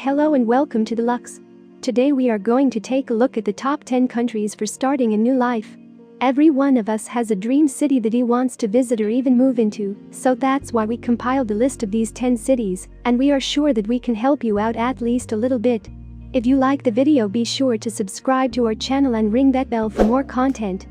Hello and welcome to TheLux. Today we are going to take a look at the top 10 countries for starting a new life. Every one of us has a dream city that he wants to visit or even move into, so that's why we compiled a list of these 10 cities, and we are sure that we can help you out at least a little bit. If you like the video, be sure to subscribe to our channel and ring that bell for more content.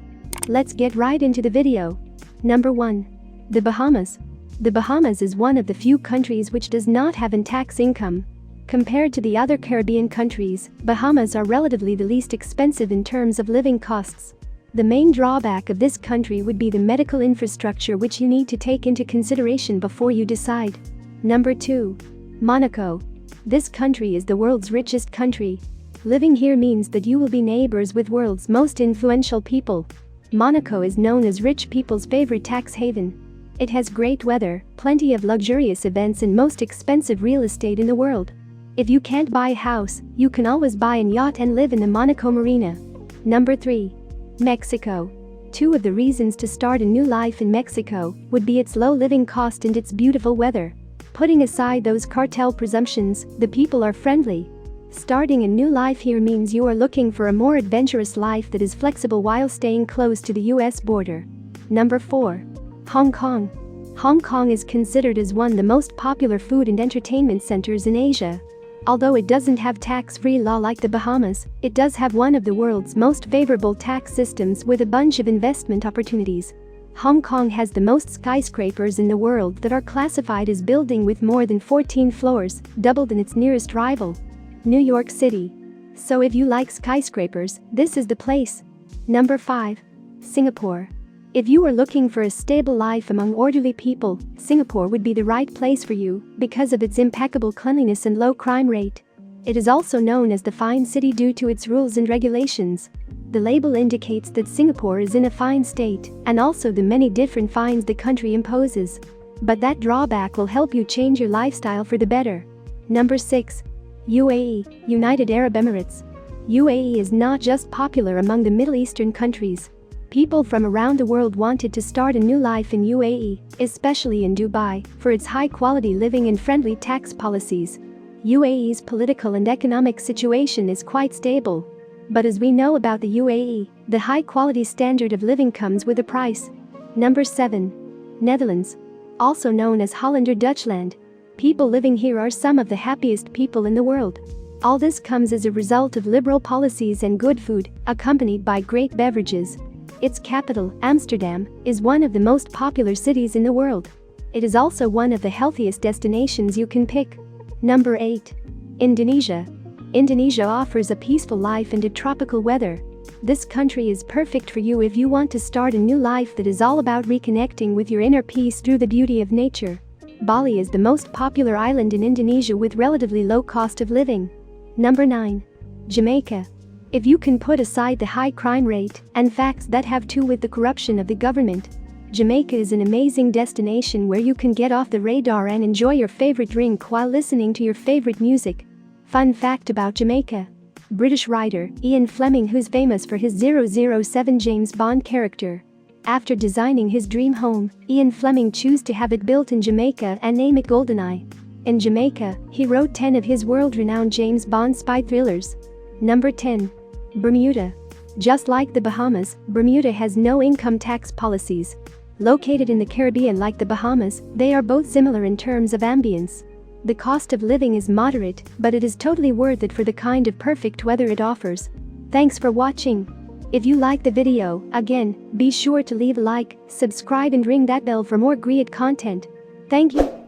Let's get right into the video. Number 1. The Bahamas. The Bahamas is one of the few countries which does not have a tax income. Compared to the other Caribbean countries, Bahamas are relatively the least expensive in terms of living costs. The main drawback of this country would be the medical infrastructure, which you need to take into consideration before you decide. Number 2. Monaco. This country is the world's richest country. Living here means that you will be neighbors with world's most influential people. Monaco is known as rich people's favorite tax haven. It has great weather, plenty of luxurious events and most expensive real estate in the world. If you can't buy a house, you can always buy a yacht and live in the Monaco Marina. Number 3. Mexico. Two of the reasons to start a new life in Mexico would be its low living cost and its beautiful weather. Putting aside those cartel presumptions, the people are friendly. Starting a new life here means you are looking for a more adventurous life that is flexible while staying close to the US border. Number 4. Hong Kong. Hong Kong is considered as one of the most popular food and entertainment centers in Asia. Although it doesn't have tax-free law like the Bahamas, it does have one of the world's most favorable tax systems with a bunch of investment opportunities. Hong Kong has the most skyscrapers in the world that are classified as building with more than 14 floors, double than its nearest rival, New York City. So if you like skyscrapers, this is the place. Number 5. Singapore. If you are looking for a stable life among orderly people, Singapore would be the right place for you because of its impeccable cleanliness and low crime rate. It is also known as the fine city due to its rules and regulations. The label indicates that Singapore is in a fine state and also the many different fines the country imposes. But that drawback will help you change your lifestyle for the better. Number 6. UAE, United Arab Emirates. UAE is not just popular among the Middle Eastern countries. People from around the world wanted to start a new life in UAE, especially in Dubai, for its high-quality living and friendly tax policies. UAE's political and economic situation is quite stable. But as we know about the UAE, the high-quality standard of living comes with a price. Number 7. Netherlands. Also known as Holland or Dutchland. People living here are some of the happiest people in the world. All this comes as a result of liberal policies and good food, accompanied by great beverages. Its capital, Amsterdam, is one of the most popular cities in the world. It is also one of the healthiest destinations you can pick. Number 8. Indonesia. Indonesia offers a peaceful life and a tropical weather. This country is perfect for you if you want to start a new life that is all about reconnecting with your inner peace through the beauty of nature. Bali is the most popular island in Indonesia with relatively low cost of living. Number 9. Jamaica. If you can put aside the high crime rate and facts that have to do with the corruption of the government, Jamaica is an amazing destination where you can get off the radar and enjoy your favorite drink while listening to your favorite music. Fun fact about Jamaica. British writer Ian Fleming, who's famous for his 007 James Bond character. After designing his dream home, Ian Fleming chose to have it built in Jamaica and name it GoldenEye. In Jamaica, he wrote 10 of his world-renowned James Bond spy thrillers. Number 10. Bermuda. Just like the Bahamas, Bermuda has no income tax policies. Located in the Caribbean like the Bahamas, they are both similar in terms of ambience. The cost of living is moderate, but it is totally worth it for the kind of perfect weather it offers. Thanks for watching. If you like the video, again, be sure to leave a like, subscribe and ring that bell for more great content. Thank you.